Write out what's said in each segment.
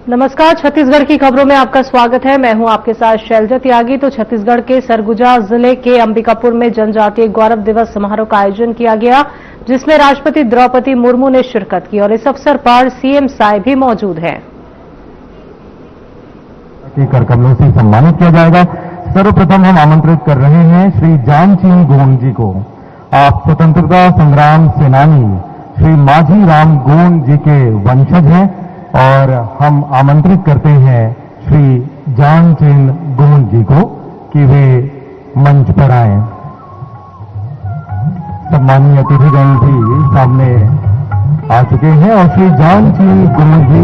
नमस्कार, छत्तीसगढ़ की खबरों में आपका स्वागत है। मैं हूं आपके साथ शैलजा त्यागी। तो छत्तीसगढ़ के सरगुजा जिले के अंबिकापुर में जनजातीय गौरव दिवस समारोह का आयोजन किया गया, जिसमें राष्ट्रपति द्रौपदी मुर्मू ने शिरकत की और इस अवसर पर सीएम साय भी मौजूद हैं। करकमलों से सम्मानित किया जाएगा। सर्वप्रथम हम आमंत्रित कर रहे हैं श्री जानचीन गोंड जी को। आप स्वतंत्रता संग्राम सेनानी श्री माझी राम गोंड जी के वंशज हैं और हम आमंत्रित करते हैं श्री जानचीन गोंड जी को कि वे मंच पर आएं। सम्मानीय अतिथिगण भी सामने आ चुके हैं और श्री जानचीन गोंड जी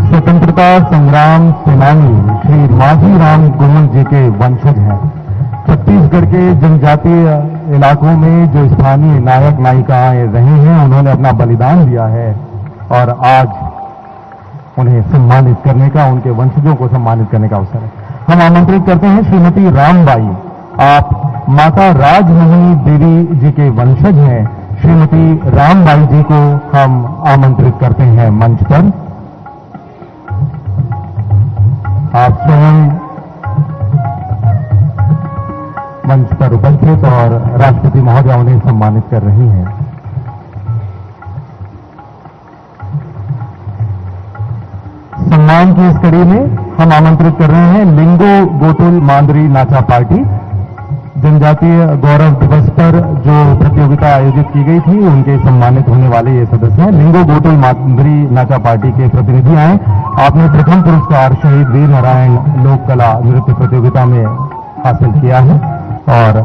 स्वतंत्रता संग्राम सेनानी श्री माझी राम गोंड जी के वंशज हैं। छत्तीसगढ़ के जनजातीय इलाकों में जो स्थानीय नायक नायिकाएं रहे हैं, उन्होंने अपना बलिदान दिया है और आज उन्हें सम्मानित करने का, उनके वंशजों को सम्मानित करने का अवसर है। हम आमंत्रित करते हैं श्रीमती रामबाई। आप माता राजमोहिनी देवी जी के वंशज हैं। श्रीमती रामबाई जी को हम आमंत्रित करते हैं मंच पर। आप स्वयं मंच पर उपस्थित और राष्ट्रपति महोदय उन्हें सम्मानित कर रही हैं। सम्मान की इस कड़ी में हम आमंत्रित कर रहे हैं लिंगो गोटुल मांदरी नाचा पार्टी। जनजातीय गौरव दिवस पर जो प्रतियोगिता आयोजित की गई थी, उनके सम्मानित होने वाले ये सदस्य हैं। लिंगो गोटुल मांदरी नाचा पार्टी के प्रतिनिधि आए। आपने प्रथम पुरस्कार शहीद वीर नारायण लोक कला नृत्य प्रतियोगिता में हासिल किया है और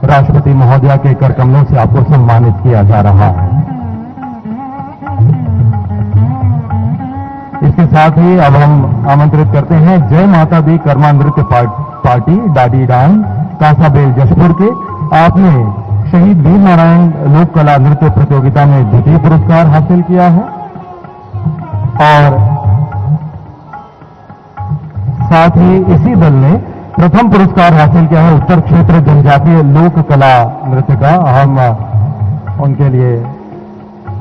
राष्ट्रपति महोदया के करकमलों से आपको सम्मानित किया जा रहा है। इसके साथ ही अब हम आमंत्रित करते हैं जय माता दी कर्मा नृत्य पार्टी डाडी डांग कांसाबेल जशपुर के। आपने शहीद वीर नारायण लोक कला नृत्य प्रतियोगिता में द्वितीय पुरस्कार हासिल किया है और साथ ही इसी दल ने प्रथम पुरस्कार हासिल किया है उत्तर क्षेत्र जनजातीय लोक कला नृत्य का। हम उनके लिए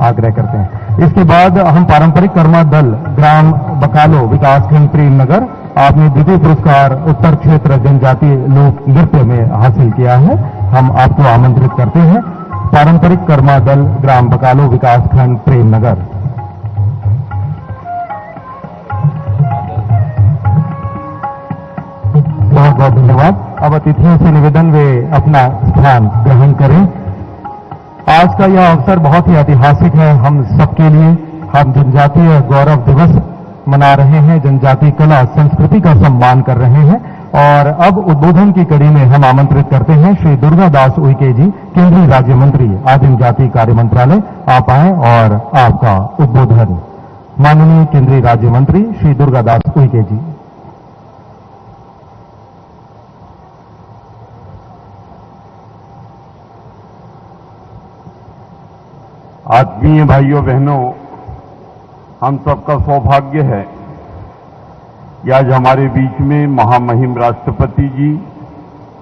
आग्रह करते हैं। इसके बाद हम पारंपरिक कर्मा दल ग्राम बकालो विकासखंड प्रेमनगर, आपने द्वितीय पुरस्कार उत्तर क्षेत्र जनजातीय लोक नृत्य में हासिल किया है। हम आपको आमंत्रित करते हैं पारंपरिक कर्मा दल ग्राम बकालो विकासखंड प्रेमनगर। बहुत बहुत धन्यवाद। अब अतिथियों से निवेदन वे अपना स्थान ग्रहण करें। आज का यह अवसर बहुत ही ऐतिहासिक है हम सबके लिए। हम जनजातीय गौरव दिवस मना रहे हैं, जनजातीय कला संस्कृति का सम्मान कर रहे हैं और अब उद्बोधन की कड़ी में हम आमंत्रित करते हैं श्री दुर्गादास उइके जी, केंद्रीय राज्य मंत्री आदिम जाति कार्य मंत्रालय। आप आए और आपका उद्बोधन। माननीय केंद्रीय राज्य मंत्री श्री दुर्गादास उइके जी। आत्मीय भाइयों बहनों, हम सबका सौभाग्य है कि आज हमारे बीच में महामहिम राष्ट्रपति जी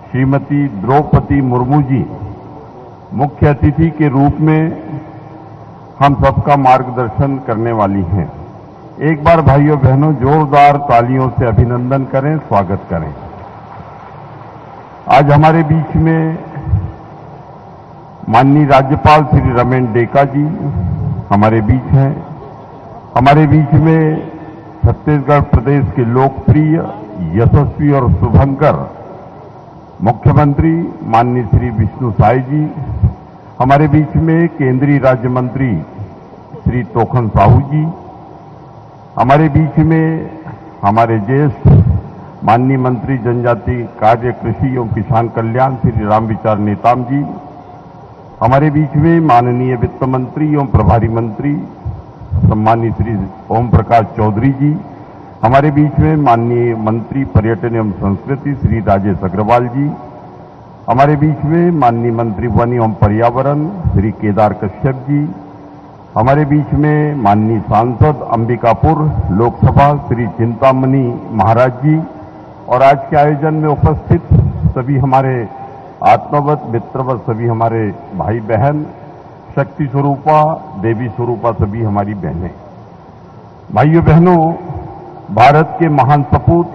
श्रीमती द्रौपदी मुर्मू जी मुख्य अतिथि के रूप में हम सबका मार्गदर्शन करने वाली हैं। एक बार भाइयों बहनों जोरदार तालियों से अभिनंदन करें, स्वागत करें। आज हमारे बीच में माननीय राज्यपाल श्री रमेन डेका जी हमारे बीच हैं। हमारे बीच में छत्तीसगढ़ प्रदेश के लोकप्रिय, यशस्वी और शुभंकर मुख्यमंत्री माननीय श्री विष्णु साय जी। हमारे बीच में केंद्रीय राज्य मंत्री श्री तोखन साहू जी। हमारे बीच में हमारे ज्येष्ठ माननीय मंत्री जनजाति कार्य, कृषि एवं किसान कल्याण श्री रामविचार नेताम जी। हमारे बीच में माननीय वित्त मंत्री एवं प्रभारी मंत्री सम्मानीय श्री ओम प्रकाश चौधरी जी। हमारे बीच में माननीय मंत्री पर्यटन एवं संस्कृति श्री राजेश अग्रवाल जी। हमारे बीच में माननीय मंत्री वन एवं पर्यावरण श्री केदार कश्यप जी। हमारे बीच में माननीय सांसद अंबिकापुर लोकसभा श्री चिंतामणि महाराज जी। और आज के आयोजन में उपस्थित सभी हमारे आत्मवत मित्रवत सभी हमारे भाई बहन, शक्ति स्वरूपा देवी स्वरूपा सभी हमारी बहनें। भाइयों बहनों, भारत के महान सपूत,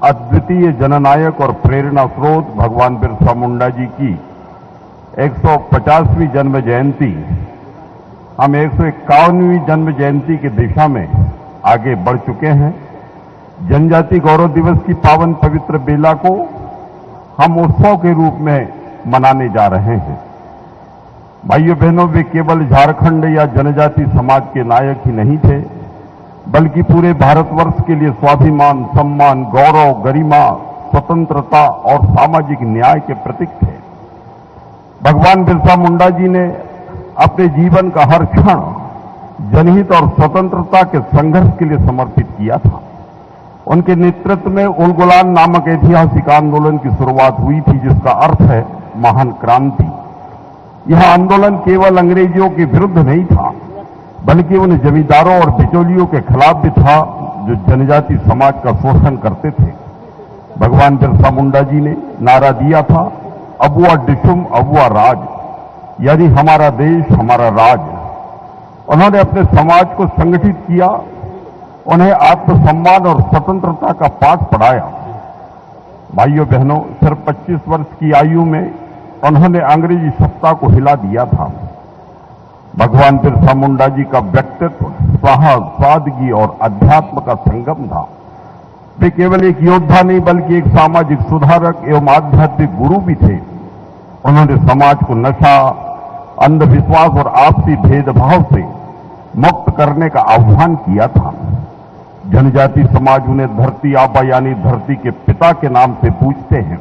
अद्वितीय जननायक और प्रेरणा स्रोत भगवान बिरसा मुंडा जी की 150वीं जन्म जयंती, हम 151वीं जन्म जयंती की दिशा में आगे बढ़ चुके हैं। जनजाति गौरव दिवस की पावन पवित्र बेला को हम उत्सव के रूप में मनाने जा रहे हैं। भाइयों बहनों, वे केवल झारखंड या जनजाति समाज के नायक ही नहीं थे, बल्कि पूरे भारतवर्ष के लिए स्वाभिमान, सम्मान, गौरव, गरिमा, स्वतंत्रता और सामाजिक न्याय के प्रतीक थे। भगवान बिरसा मुंडा जी ने अपने जीवन का हर क्षण जनहित और स्वतंत्रता के संघर्ष के लिए समर्पित किया था। उनके नेतृत्व में उलगुलान नामक ऐतिहासिक आंदोलन की शुरुआत हुई थी, जिसका अर्थ है महान क्रांति। यह आंदोलन केवल अंग्रेजियों के विरुद्ध नहीं था, बल्कि उन जमींदारों और बिचौलियों के खिलाफ भी था जो जनजाति समाज का शोषण करते थे। भगवान बिरसा मुंडा जी ने नारा दिया था, अबुआ डिशुम अबुआ राज, यानी हमारा देश हमारा राज। उन्होंने अपने समाज को संगठित किया, उन्हें आत्मसम्मान और स्वतंत्रता का पाठ पढ़ाया। भाइयों बहनों, सिर्फ 25 वर्ष की आयु में उन्होंने अंग्रेजी सत्ता को हिला दिया था। भगवान बिरसा मुंडा जी का व्यक्तित्व साहस, सादगी और अध्यात्म का संगम था। वे केवल एक योद्धा नहीं, बल्कि एक सामाजिक सुधारक एवं आध्यात्मिक गुरु भी थे। उन्होंने समाज को नशा, अंधविश्वास और आपसी भेदभाव से मुक्त करने का आह्वान किया था। जनजाति समाज उन्हें धरती आबा यानी धरती के पिता के नाम से पूजते हैं।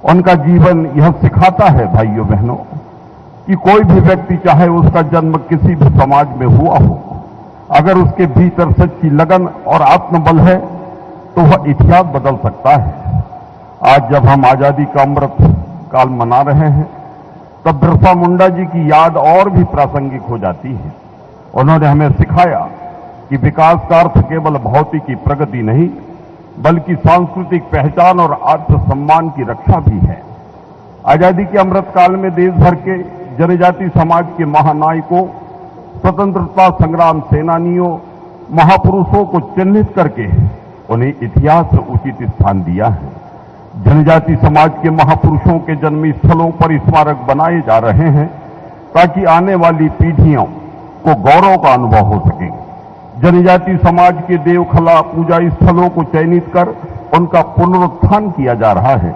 उनका जीवन यह सिखाता है भाइयों बहनों कि कोई भी व्यक्ति, चाहे उसका जन्म किसी भी समाज में हुआ हो, अगर उसके भीतर सच्ची लगन और आत्मबल है तो वह इतिहास बदल सकता है। आज जब हम आजादी का अमृत काल मना रहे हैं, तब बिरसा मुंडा जी की याद और भी प्रासंगिक हो जाती है। उन्होंने हमें सिखाया कि विकास का अर्थ केवल भौतिक प्रगति नहीं, बल्कि सांस्कृतिक पहचान और आत्मसम्मान की रक्षा भी है। आजादी के अमृत काल में देश भर के जनजाति समाज के महानायकों, स्वतंत्रता संग्राम सेनानियों, महापुरुषों को चिन्हित करके उन्हें इतिहास में उचित स्थान दिया है। जनजाति समाज के महापुरुषों के जन्म स्थलों पर स्मारक बनाए जा रहे हैं, ताकि आने वाली पीढ़ियों को गौरव का अनुभव हो सके। जनजाति समाज के देवखला पूजा स्थलों को चयनित कर उनका पुनरुत्थान किया जा रहा है।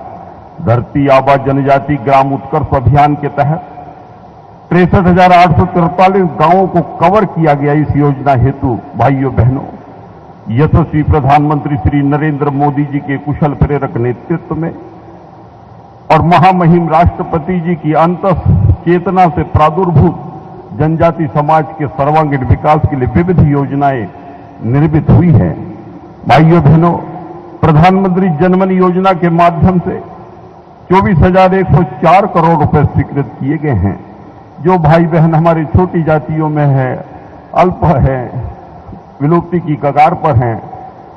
धरती आबा जनजाति ग्राम उत्कर्ष अभियान के तहत 63,843 गांवों को कवर किया गया। इस योजना हेतु भाइयों बहनों, यशस्वी प्रधानमंत्री श्री नरेंद्र मोदी जी के कुशल प्रेरक नेतृत्व में और महामहिम राष्ट्रपति जी की अंतः चेतना से प्रादुर्भूत जनजाति समाज के सर्वांगीण विकास के लिए विविध योजनाएं निर्मित हुई हैं। भाइयों बहनों, प्रधानमंत्री जनमन योजना के माध्यम से 24,104 करोड़ रुपए स्वीकृत किए गए हैं। जो भाई बहन हमारी छोटी जातियों में है, अल्प है, विलुप्ति की कगार पर हैं,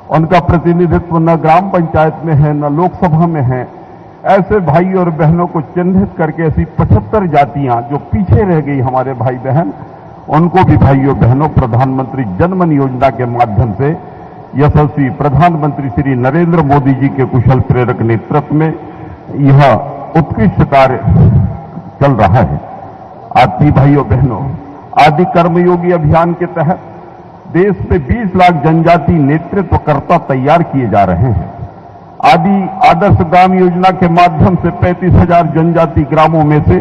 उनका प्रतिनिधित्व न ग्राम पंचायत में है न लोकसभा में है, ऐसे भाई और बहनों को चिन्हित करके ऐसी 75 जातियां जो पीछे रह गई हमारे भाई बहन, उनको भी भाइयों बहनों प्रधानमंत्री जनमन योजना के माध्यम से यशस्वी प्रधानमंत्री श्री नरेंद्र मोदी जी के कुशल प्रेरक नेतृत्व में यह उत्कृष्ट कार्य चल रहा है। आदि भाइयों बहनों, आदि कर्मयोगी अभियान के तहत देश में 20 लाख जनजाति नेतृत्वकर्ता तैयार किए जा रहे हैं। आदि आदर्श ग्राम योजना के माध्यम से 35,000 जनजाति ग्रामों में से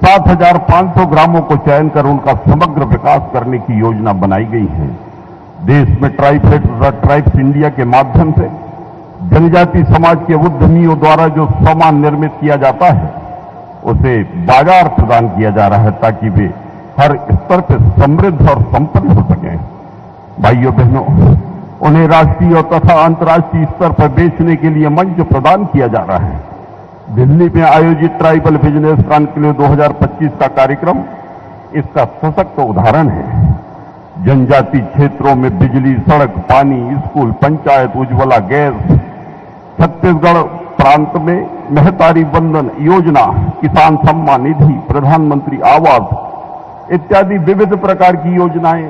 7,500 ग्रामों को चयन कर उनका समग्र विकास करने की योजना बनाई गई है। देश में ट्राइब्स इंडिया के माध्यम से जनजाति समाज के उद्यमियों द्वारा जो सामान निर्मित किया जाता है, उसे बाजार प्रदान किया जा रहा है, ताकि वे हर स्तर पर समृद्ध और संपन्न हो सकें। भाइयों बहनों, उन्हें राष्ट्रीय तथा अंतर्राष्ट्रीय स्तर पर बेचने के लिए मंच प्रदान किया जा रहा है। दिल्ली में आयोजित ट्राइबल बिजनेस कॉन्क्लेव 2025 का कार्यक्रम इसका सशक्त उदाहरण है। जनजाति क्षेत्रों में बिजली, सड़क, पानी, स्कूल, पंचायत, उज्ज्वला गैस, छत्तीसगढ़ प्रांत में महतारी वंदन योजना, किसान सम्मान निधि, प्रधानमंत्री आवास इत्यादि विविध प्रकार की योजनाएं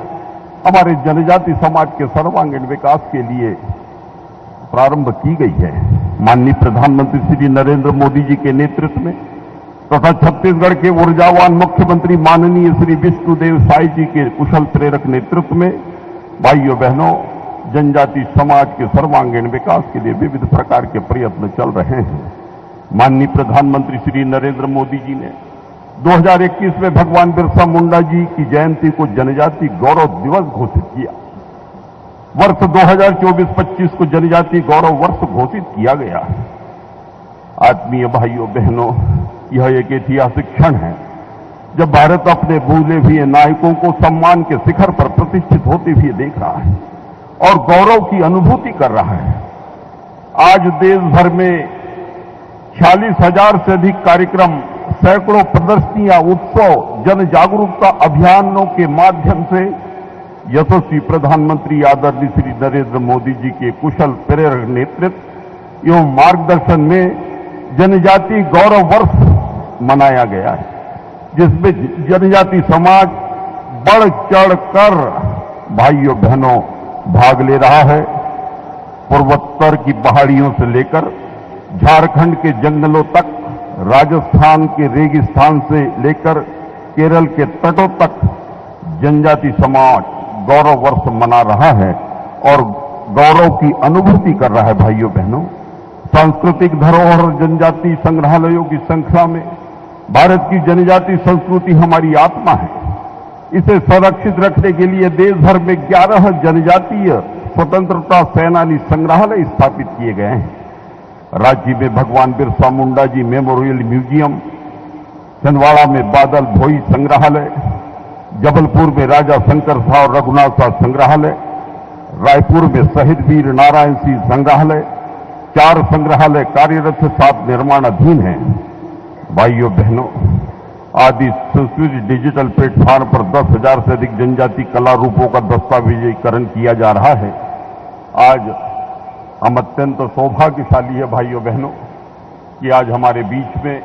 हमारे जनजाति समाज के सर्वांगीण विकास के लिए प्रारंभ की गई है। माननीय प्रधानमंत्री श्री नरेंद्र मोदी जी के नेतृत्व में तथा छत्तीसगढ़ के ऊर्जावान मुख्यमंत्री माननीय श्री विष्णुदेव साय जी के कुशल प्रेरक नेतृत्व में भाइयों बहनों, जनजाति समाज के सर्वांगीण विकास के लिए विविध प्रकार के प्रयत्न चल रहे हैं। माननीय प्रधानमंत्री श्री नरेंद्र मोदी जी ने 2021 में भगवान बिरसा मुंडा जी की जयंती को जनजाति गौरव दिवस घोषित किया। वर्ष 2024-25 को जनजाति गौरव वर्ष घोषित किया गया। आत्मीय भाइयों बहनों, यह एक ऐतिहासिक क्षण है जब भारत अपने भूले हुए नायकों को सम्मान के शिखर पर प्रतिष्ठित होते हुए देख रहा है और गौरव की अनुभूति कर रहा है। आज देश भर में 46,000 से अधिक कार्यक्रम, सैकड़ों प्रदर्शनियां, उत्सव, जन जागरूकता अभियानों के माध्यम से यशस्वी प्रधानमंत्री आदरणीय श्री नरेंद्र मोदी जी के कुशल प्रेरक नेतृत्व एवं मार्गदर्शन में जनजाति गौरव वर्ष मनाया गया है, जिसमें जनजाति समाज बढ़ चढ़ कर भाइयों बहनों भाग ले रहा है। पूर्वोत्तर की पहाड़ियों से लेकर झारखंड के जंगलों तक, राजस्थान के रेगिस्तान से लेकर केरल के तटों तक जनजाति समाज गौरव वर्ष मना रहा है और गौरव की अनुभूति कर रहा है। भाइयों बहनों, सांस्कृतिक धरोहर जनजाति संग्रहालयों की संख्या में भारत की जनजाति संस्कृति हमारी आत्मा है। इसे संरक्षित रखने के लिए देश भर में 11 जनजातीय स्वतंत्रता सेनानी संग्रहालय स्थापित किए गए हैं। रांची में भगवान बिरसा मुंडा जी मेमोरियल म्यूजियम, छिंदवाड़ा में बादल भोई संग्रहालय, जबलपुर में राजा शंकर शाह और रघुनाथ शाह संग्रहालय, रायपुर में शहीद वीर नारायण सिंह संग्रहालय, 4 संग्रहालय कार्यरत 7 निर्माणाधीन हैं। भाइयों बहनों, आदि संस्कृति डिजिटल प्लेटफॉर्म पर 10,000 से अधिक जनजाति कला रूपों का दस्तावेजीकरण किया जा रहा है। आज हम अत्यंत सौभाग्यशाली है भाइयों बहनों कि आज हमारे बीच में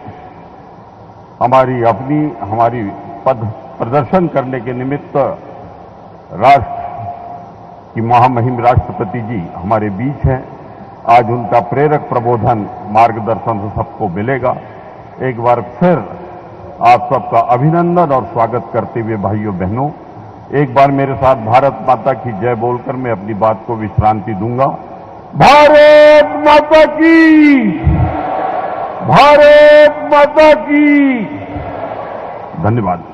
हमारी पद प्रदर्शन करने के निमित्त राष्ट्र की महामहिम राष्ट्रपति जी हमारे बीच हैं। आज उनका प्रेरक प्रबोधन, मार्गदर्शन सबको मिलेगा। एक बार फिर आप सबका अभिनंदन और स्वागत करते हुए भाइयों बहनों, एक बार मेरे साथ भारत माता की जय बोलकर मैं अपनी बात को विश्रांति दूंगा। भारत माता की, भारत माता की। धन्यवाद।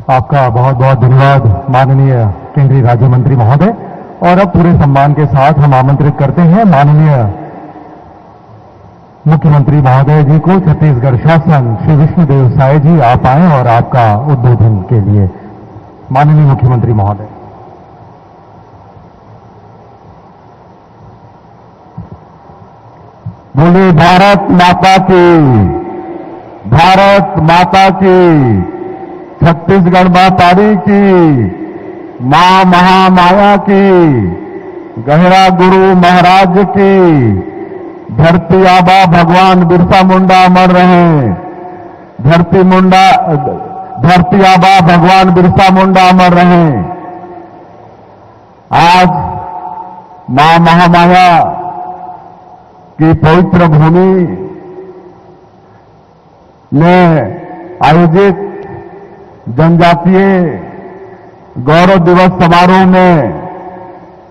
आपका बहुत बहुत धन्यवाद माननीय केंद्रीय राज्य मंत्री महोदय। और अब पूरे सम्मान के साथ हम आमंत्रित करते हैं माननीय मुख्यमंत्री महोदय जी को। छत्तीसगढ़ शासन श्री विष्णुदेव साय जी आप आए और आपका उद्बोधन के लिए माननीय मुख्यमंत्री महोदय। बोले भारत माता की, भारत माता की, छत्तीसगढ़ मातारी की, मां महामाया की, गहरा गुरु महाराज की, धरती आबा भगवान बिरसा मुंडा अमर रहे, धरती आबा भगवान बिरसा मुंडा अमर रहे। आज मां महामाया की पवित्र भूमि में आयोजित जनजातीय गौरव दिवस समारोह में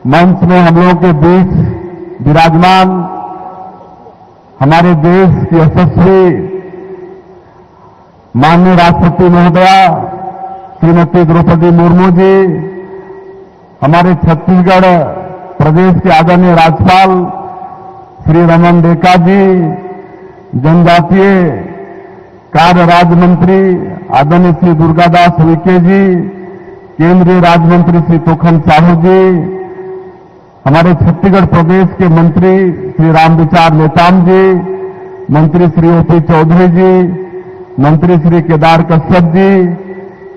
मंच में हम लोगों के बीच विराजमान हमारे देश की यशस्वी माननीय राष्ट्रपति महोदया श्रीमती द्रौपदी मुर्मू जी, हमारे छत्तीसगढ़ प्रदेश के आदरणीय राज्यपाल श्री रमन डेका जी, जनजातीय कार्य राज्य मंत्री आदरणीय श्री दुर्गादास उइके जी, केंद्रीय राज्य मंत्री श्री तोखन साहू जी, हमारे छत्तीसगढ़ प्रदेश के मंत्री श्री रामविचार नेताम जी, मंत्री श्री ओपी चौधरी जी, मंत्री श्री केदार कश्यप जी,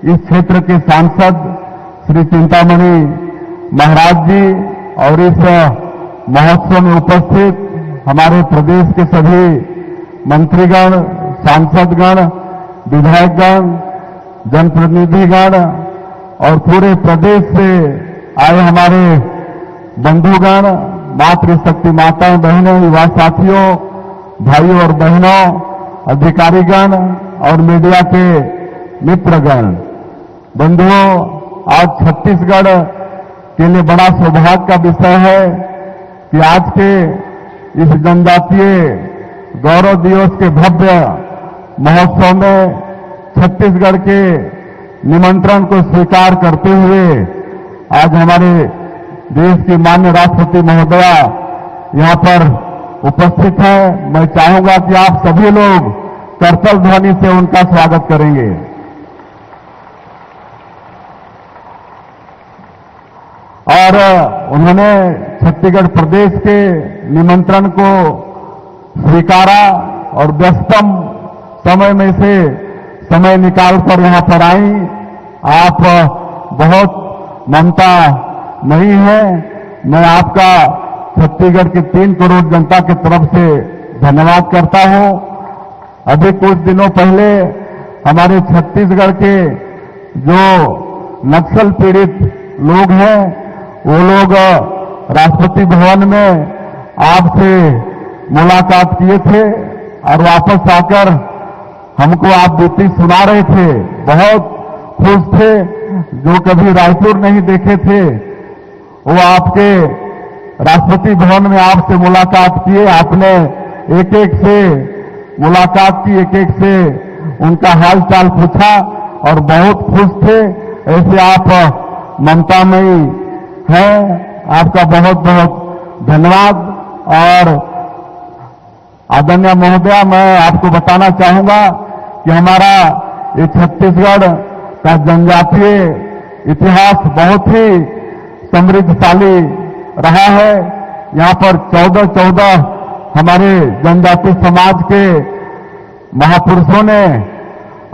इस क्षेत्र के सांसद श्री चिंतामणि महाराज जी और इस महोत्सव में उपस्थित हमारे प्रदेश के सभी मंत्रीगण, सांसदगण विधायकगण, जनप्रतिनिधिगण और पूरे प्रदेश से आए हमारे बंधुगण, मातृशक्ति माताएं, बहनें, युवा साथियों, भाइयों और बहनों, अधिकारीगण और मीडिया के मित्रगण, बंधुओं, आज छत्तीसगढ़ के लिए बड़ा सौभाग्य का विषय है कि आज के इस जनजातीय गौरव दिवस के भव्य महोत्सव में छत्तीसगढ़ के निमंत्रण को स्वीकार करते हुए आज हमारे देश की माननीय राष्ट्रपति महोदया यहां पर उपस्थित है। मैं चाहूंगा कि आप सभी लोग करतल ध्वनि से उनका स्वागत करेंगे। और उन्होंने छत्तीसगढ़ प्रदेश के निमंत्रण को स्वीकारा और व्यस्तम समय में से समय निकालकर यहां पर आई। आप बहुत ममता नहीं है। मैं आपका छत्तीसगढ़ की 3 करोड़ जनता की तरफ से धन्यवाद करता हूं। अभी कुछ दिनों पहले हमारे छत्तीसगढ़ के जो नक्सल पीड़ित लोग हैं, वो लोग राष्ट्रपति भवन में आपसे मुलाकात किए थे और वापस आकर हमको आप बीती सुना रहे थे। बहुत खुश थे। जो कभी रायपुर नहीं देखे थे वो आपके राष्ट्रपति भवन में आपसे मुलाकात किए। आपने एक एक से मुलाकात की, एक एक से उनका हाल चाल पूछा और बहुत खुश थे। ऐसे आप ममतामयी हैं। आपका बहुत बहुत धन्यवाद। और आदरणीय महोदया, मैं आपको बताना चाहूंगा कि हमारा ये छत्तीसगढ़ का जनजातीय इतिहास बहुत ही समृद्धशाली रहा है। यहां पर 14 हमारे जनजातीय समाज के महापुरुषों ने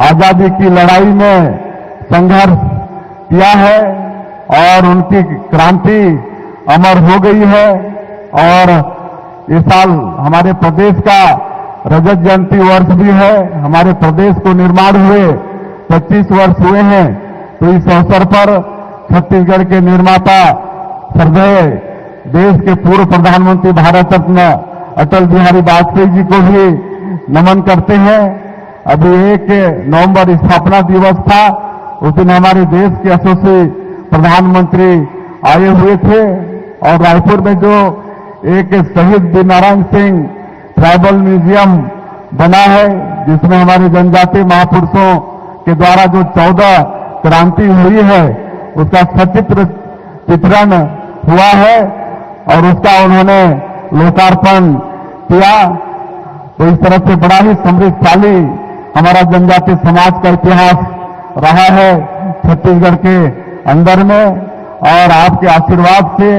आजादी की लड़ाई में संघर्ष किया है और उनकी क्रांति अमर हो गई है। और इस साल हमारे प्रदेश का रजत जयंती वर्ष भी है। हमारे प्रदेश को निर्माण हुए 25 वर्ष हुए हैं। तो इस अवसर पर छत्तीसगढ़ के निर्माता श्रद्धेय देश के पूर्व प्रधानमंत्री भारत रत्न अटल बिहारी वाजपेयी जी को भी नमन करते हैं। अभी 1 नवंबर स्थापना दिवस था। उस दिन हमारे देश के यशस्वी प्रधानमंत्री आए हुए थे और रायपुर में जो एक शहीद वीरनारायण सिंह ट्राइबल म्यूजियम बना है, जिसमें हमारे जनजातीय महापुरुषों के द्वारा जो 14 क्रांति हुई है उसका सचित्र चित्रण हुआ है और उसका उन्होंने लोकार्पण किया। तो इस तरह से बड़ा ही समृद्धशाली हमारा जनजातीय समाज का इतिहास रहा है छत्तीसगढ़ के अंदर में। और आपके आशीर्वाद से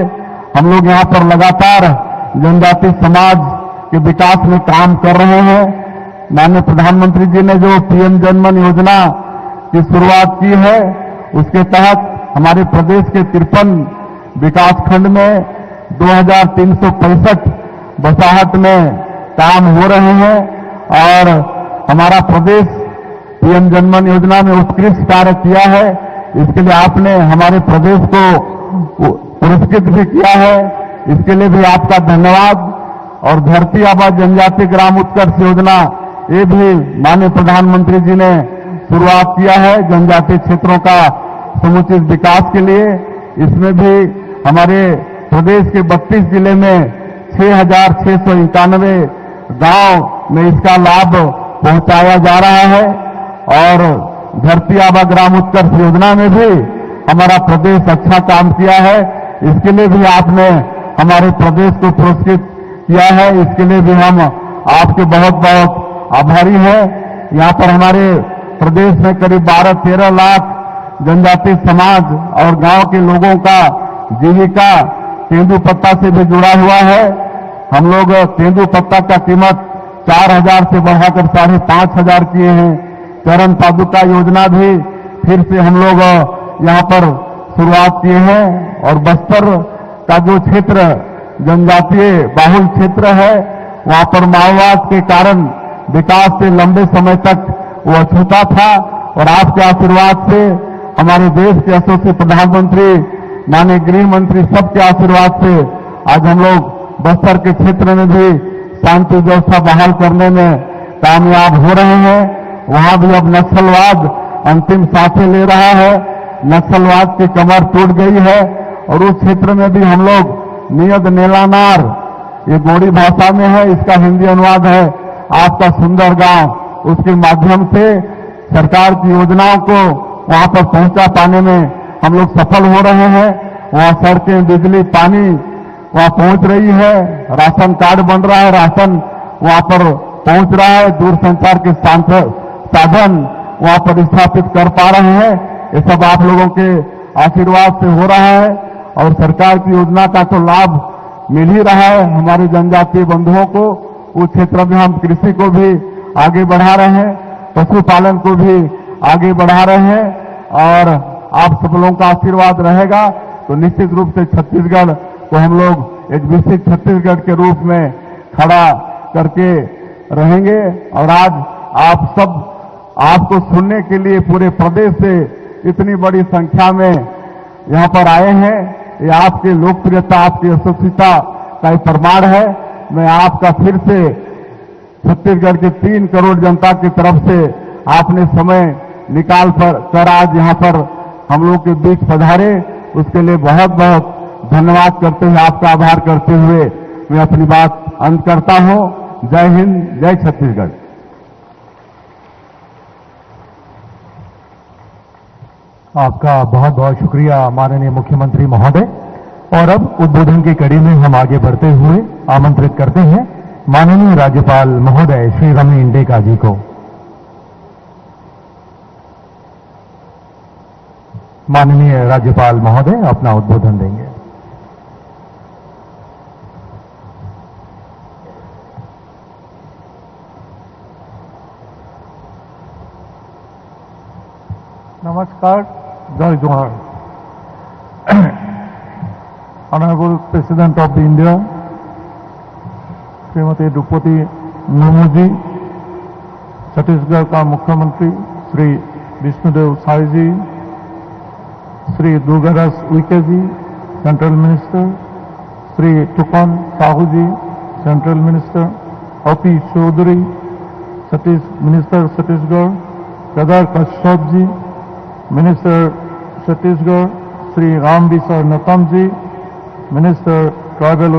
हम लोग यहां पर लगातार जनजातीय समाज के विकास में काम कर रहे हैं। माननीय प्रधानमंत्री जी ने जो पीएम जनमन योजना की शुरुआत की है, उसके तहत हमारे प्रदेश के 53 विकासखंड में 2365 बसाहट में काम हो रहे हैं। और हमारा प्रदेश पीएम जनमन योजना में उत्कृष्ट कार्य किया है। इसके लिए आपने हमारे प्रदेश को पुरस्कृत भी किया है। इसके लिए भी आपका धन्यवाद। और धरती आबा जनजातीय ग्राम उत्कर्ष योजना, ये भी माननीय प्रधानमंत्री जी ने शुरुआत किया है जनजातीय क्षेत्रों का समुचित विकास के लिए। इसमें भी हमारे प्रदेश के 32 जिले में 6,691 गांव में इसका लाभ पहुंचाया जा रहा है। और धरती आबा ग्राम उत्कर्ष योजना में भी हमारा प्रदेश अच्छा काम किया है। इसके लिए भी आपने हमारे प्रदेश को पुरस्कृत किया है। इसके लिए भी हम आपके बहुत बहुत आभारी हैं। यहाँ पर हमारे प्रदेश में करीब 12-13 लाख जनजातीय समाज और गांव के लोगों का जीविका तेंदुपत्ता से भी जुड़ा हुआ है। हम लोग तेंदुपत्ता का कीमत 4,000 से बढ़ाकर 5,500 किए हैं। चरण पादुका योजना भी फिर से हम लोग यहाँ पर शुरुआत किए हैं। और बस्तर का जो क्षेत्र जनजातीय बाहुल क्षेत्र है, वहां पर माओवाद के कारण विकास से लंबे समय तक वो अछूता था। और आपके आशीर्वाद से, हमारे देश के यशस्वी प्रधानमंत्री, माननीय गृह मंत्री, सबके आशीर्वाद से आज हम लोग बस्तर के क्षेत्र में भी शांति व्यवस्था बहाल करने में कामयाब हो रहे हैं। वहां भी अब नक्सलवाद अंतिम सांसें ले रहा है, नक्सलवाद की कमर टूट गई है। और उस क्षेत्र में भी हम लोग नियत नेलानार, ये गोड़ी भाषा में है, इसका हिंदी अनुवाद है आपका सुंदर गांव, उसके माध्यम से सरकार की योजनाओं को वहां पर पहुंचा पाने में हम लोग सफल हो रहे हैं। वहां सड़कें, बिजली, पानी वहां पहुंच रही है, राशन कार्ड बन रहा है, राशन वहां पर पहुंच रहा है, दूरसंचार के साधन वहां पर स्थापित कर पा रहे हैं। ये सब आप लोगों के आशीर्वाद से हो रहा है और सरकार की योजना का तो लाभ मिल ही रहा है हमारे जनजातीय बंधुओं को। उस क्षेत्र में हम कृषि को भी आगे बढ़ा रहे हैं, पशुपालन को भी आगे बढ़ा रहे हैं और आप सब लोगों का आशीर्वाद रहेगा तो निश्चित रूप से छत्तीसगढ़ को हम लोग एक विकसित छत्तीसगढ़ के रूप में खड़ा करके रहेंगे। और आज आप सब, आपको सुनने के लिए पूरे प्रदेश से इतनी बड़ी संख्या में यहां पर आए हैं, ये आपकी लोकप्रियता, आपकी यशस्विता का एक प्रमाण है। मैं आपका फिर से छत्तीसगढ़ के 3 करोड़ जनता की तरफ से आपने समय निकाल कर आज यहां पर हम लोग के बीच पधारे, उसके लिए बहुत बहुत धन्यवाद करते हुए, आपका आभार करते हुए मैं अपनी बात अंत करता हूं। जय हिंद, जय छत्तीसगढ़। आपका बहुत बहुत शुक्रिया माननीय मुख्यमंत्री महोदय। और अब उद्बोधन की कड़ी में हम आगे बढ़ते हुए आमंत्रित करते हैं माननीय राज्यपाल महोदय श्री रमेन डेका जी को। माननीय राज्यपाल महोदय अपना उद्बोधन देंगे। नमस्कार, जय जोहार। Honourable president of India Shrimati Draupadi Murmu ji, Chhattisgarh का मुख्यमंत्री Shri Vishnudeo Sai ji, Shri Durgadas Uikey ji, central minister, Shri Toofan Sahu ji, central minister, OP Choudhary, minister Chhattisgarh, Kedar Kashyap ji, minister Chhattisgarh, Shri Ramvichar Netam ji, minister tribal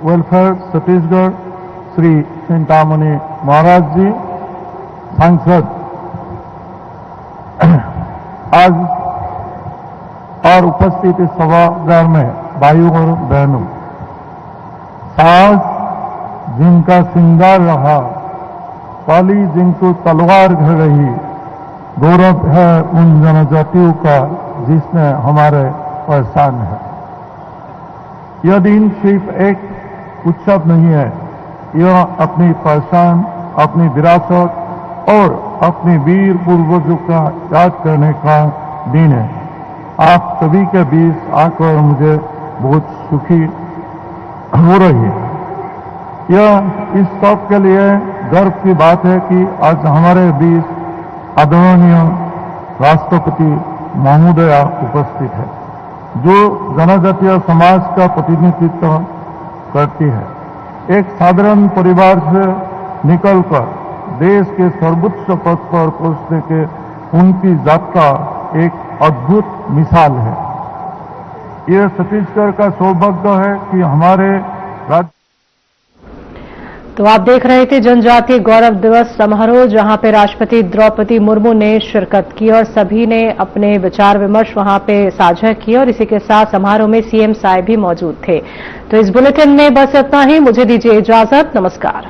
welfare Chhattisgarh, Shri Chintamani Maharaj ji, सांसद आज और उपस्थित इस सभागार में भाइयों और बहनों, सास जिनका श्रृंगार रहा, पाली जिनको तलवार घर रही, गौरव है उन जनजातियों का जिसमें हमारे पहचान है। यह दिन सिर्फ एक उत्सव नहीं है, यह अपनी पहचान, अपनी विरासत और अपने वीर पूर्वजों का याद करने का दिन है। आप सभी के बीच आकर मुझे बहुत सुखी हो रही है। यह इस सब के लिए गर्व की बात है कि आज हमारे बीच आदरणीय राष्ट्रपति महोदया उपस्थित है, जो जनजातीय समाज का प्रतिनिधित्व करती है। एक साधारण परिवार से निकलकर देश के सर्वोच्च पद पर पहुंचने के उनकी यात्रा एक अद्भुत मिसाल है। यह छत्तीसगढ़ का सौभाग्य है कि हमारे राज्य। तो आप देख रहे थे जनजातीय गौरव दिवस समारोह, जहां पे राष्ट्रपति द्रौपदी मुर्मू ने शिरकत की और सभी ने अपने विचार विमर्श वहां पे साझा किए और इसी के साथ समारोह में सीएम साय भी मौजूद थे। तो इस बुलेटिन में बस इतना ही। मुझे दीजिए इजाजत। नमस्कार।